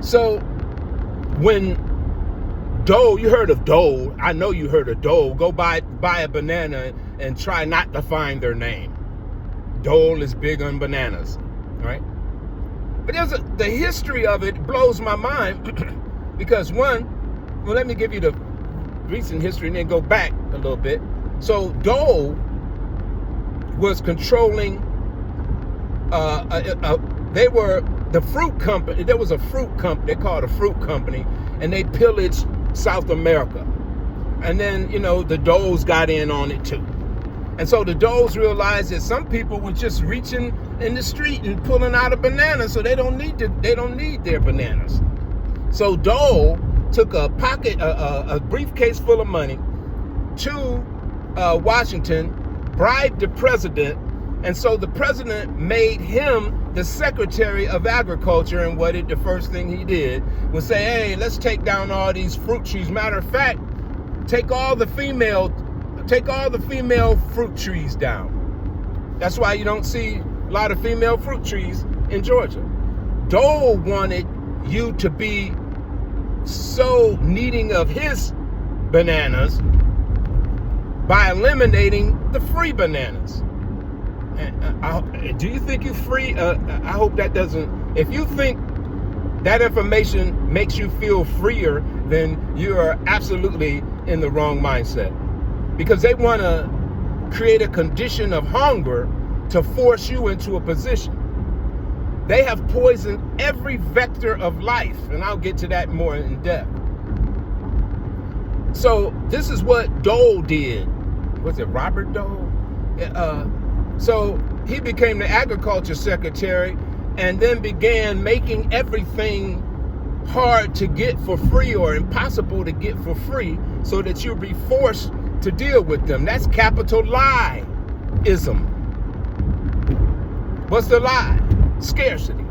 So when Dole, you heard of Dole. I know you heard of Dole. Go buy a banana and try not to find their name. Dole is big on bananas, right? But the history of it blows my mind because well, let me give you the recent history and then go back a little bit. So Dole was controlling, they were the fruit company. There was a fruit company, they called a fruit company, and they pillaged South America. And then, the Doles got in on it too. And so the Doles realized that some people were just reaching in the street and pulling out a banana, so they don't need their bananas. So Dole took a briefcase full of money to Washington, bribed the president, and so the president made him the Secretary of Agriculture. And the first thing he did was say, hey, let's take down all these fruit trees. Matter of fact, take all the female fruit trees down. That's why you don't see a lot of female fruit trees in Georgia. Dole wanted you to be so needing of his bananas by eliminating the free bananas. Do you think you're free? I hope that doesn't. If you think that information makes you feel freer, then you are absolutely in the wrong mindset. Because they want to create a condition of hunger to force you into a position. They have poisoned every vector of life, and I'll get to that more in depth. So this is what Dole did. Was it Robert Dole? So he became the agriculture secretary and then began making everything hard to get for free or impossible to get for free so that you'll be forced to deal with them. That's capital lie-ism. What's the lie? Scarcity.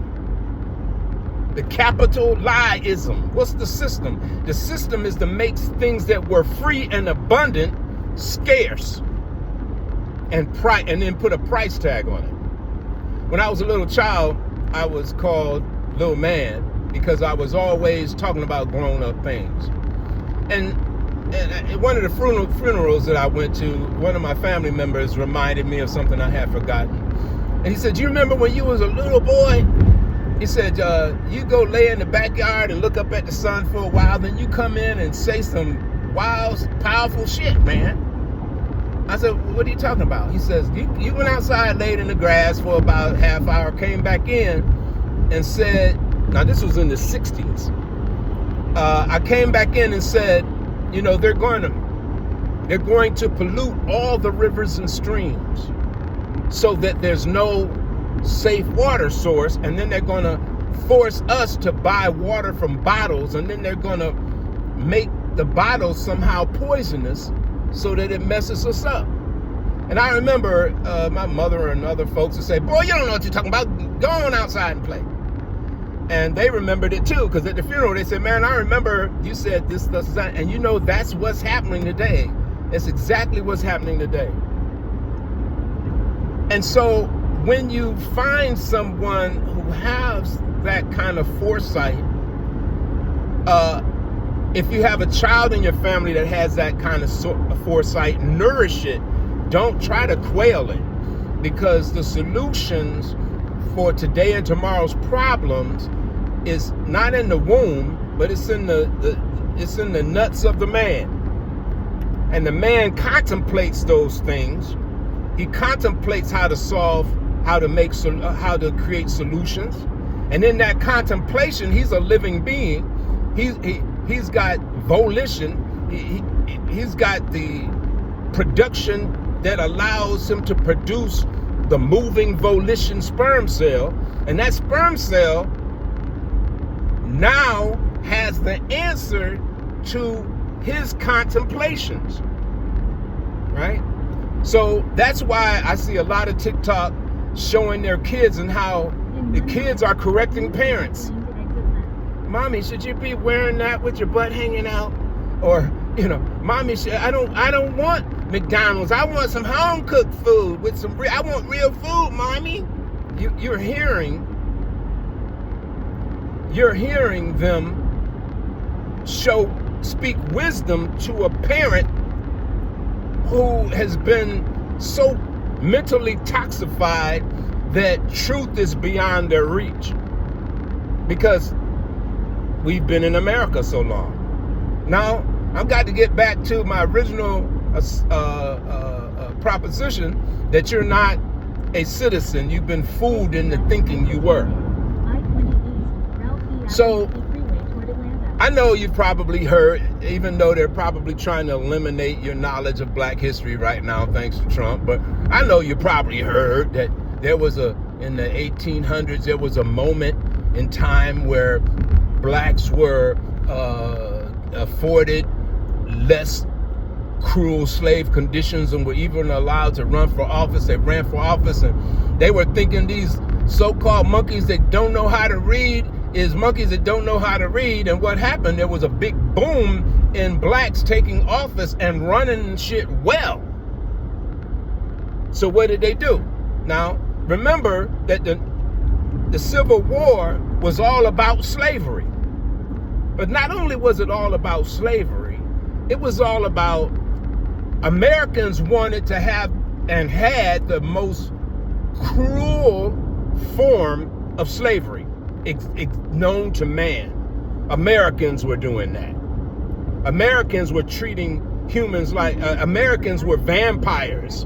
The capital lie-ism. What's the system? The system is to make things that were free and abundant scarce and then put a price tag on it. When I was a little child, I was called little man because I was always talking about grown-up things. And at one of the funerals that I went to, one of my family members reminded me of something I had forgotten. And he said, do you remember when you was a little boy? He said, you go lay in the backyard and look up at the sun for a while, then you come in and say some wild, powerful shit, man. I said, what are you talking about? He says, you went outside, laid in the grass for about half hour, came back in and said, now this was in the 60s. I came back in and said, they're going to pollute all the rivers and streams so that there's no safe water source. And then they're going to force us to buy water from bottles. And then they're going to make the bottles somehow poisonous so that it messes us up. And I remember my mother and other folks would say, boy, you don't know what you're talking about. Go on outside and play. And they remembered it too, because at the funeral they said, man, I remember you said this, that. And that's what's happening today. It's exactly what's happening today. And so when you find someone who has that kind of foresight, if you have a child in your family that has that kind of foresight, nourish it. Don't try to quail it, because the solutions for today and tomorrow's problems is not in the womb, but it's in the nuts of the man. And the man contemplates those things. He contemplates how to create solutions. And in that contemplation, he's a living being. He's got volition. He's got the production that allows him to produce the moving volition sperm cell. And that sperm cell now has the answer to his contemplations, right? So that's why I see a lot of TikTok showing their kids and how the kids are correcting parents. Mommy, should you be wearing that with your butt hanging out? Or, mommy, I don't want McDonald's. I want some home cooked food with I want real food, mommy. You're hearing you're hearing them speak wisdom to a parent who has been so mentally toxified that truth is beyond their reach, because we've been in America so long. Now, I've got to get back to my original proposition that you're not a citizen. You've been fooled into thinking you were. So, I know you've probably heard, even though they're probably trying to eliminate your knowledge of black history right now, thanks to Trump, but I know you probably heard that there was in the 1800s, there was a moment in time where blacks were afforded less cruel slave conditions and were even allowed to run for office. They ran for office and they were thinking these so-called monkeys that don't know how to read is monkeys that don't know how to read. And what happened, there was a big boom in blacks taking office and running shit well. So what did they do? Now, remember that the Civil War was all about slavery. But not only was it all about slavery, it was all about Americans wanted to have and had the most cruel form of slavery known to man. Americans were doing that. Americans were treating humans like Americans were vampires.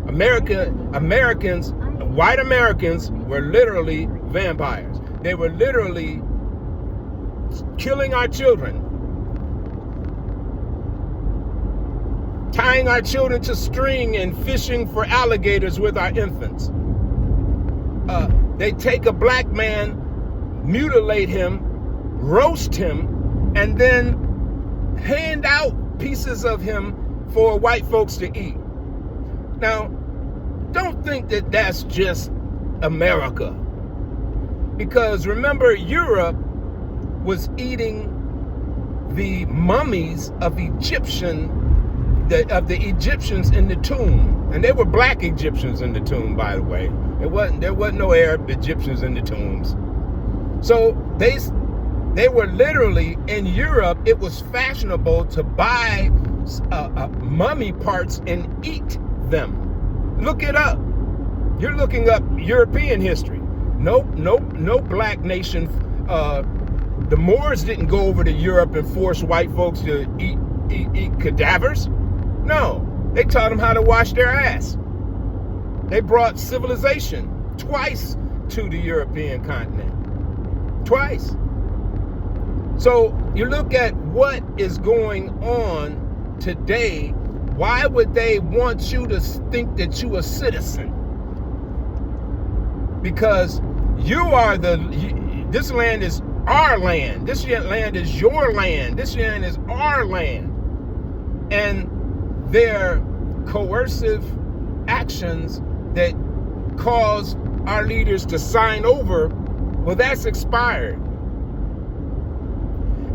Americans, white Americans were literally vampires. They were literally killing our children, tying our children to string and fishing for alligators with our infants. They take a black man, mutilate him, roast him, and then hand out pieces of him for white folks to eat. Now, don't think that that's just America. Because remember, Europe was eating the mummies of the Egyptians in the tomb. And they were black Egyptians in the tomb, by the way. There wasn't no Arab Egyptians in the tombs. So they were literally, in Europe, it was fashionable to buy mummy parts and eat them. Look it up. You're looking up European history. No black nation. The Moors didn't go over to Europe and force white folks to eat cadavers. No, they taught them how to wash their ass. They brought civilization twice to the European continent. Twice. So you look at what is going on today. Why would they want you to think that you're a citizen? Because you are this land is our land. This land is your land. This land is our land. And their coercive actions that caused our leaders to sign over, well, that's expired.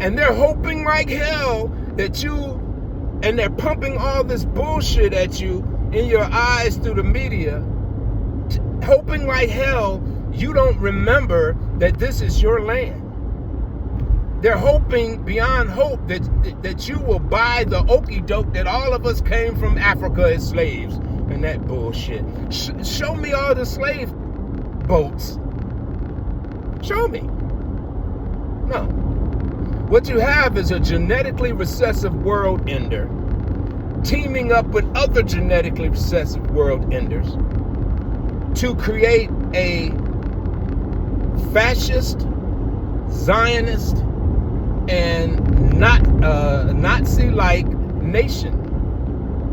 And they're hoping like hell that and they're pumping all this bullshit at you in your eyes through the media, hoping like hell you don't remember that this is your land. They're hoping beyond hope that you will buy the okie doke that all of us came from Africa as slaves and that bullshit. Show me all the slave boats. Show me. No. What you have is a genetically recessive world ender teaming up with other genetically recessive world enders to create a fascist, Zionist, and Nazi-like nation.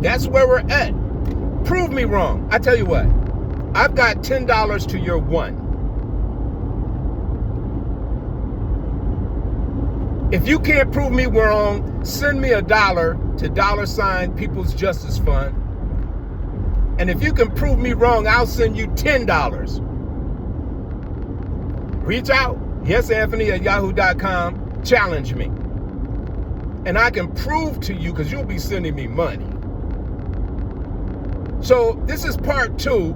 That's where we're at. Prove me wrong. I tell you what, I've got $10 to your one. If you can't prove me wrong, send me $1 to $ People's Justice Fund. And if you can prove me wrong, I'll send you $10. Reach out, yesanthony@yahoo.com. Challenge me. And I can prove to you, because you'll be sending me money. So this is part 2,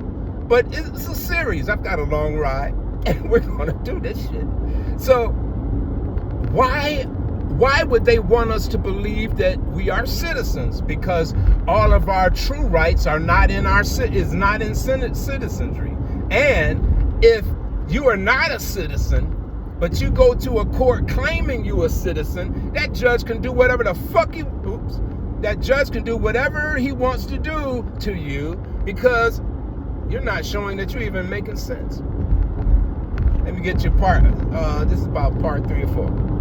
but it's a series. I've got a long ride. and we're going to do this shit. So why would they want us to believe that we are citizens? Because all of our true rights are not in citizenry. And if you are not a citizen, but you go to a court claiming you a citizen, that judge can do whatever the fuck that judge can do whatever he wants to do to you, because you're not showing that you're even making sense. Let me get you this is about part 3 or 4.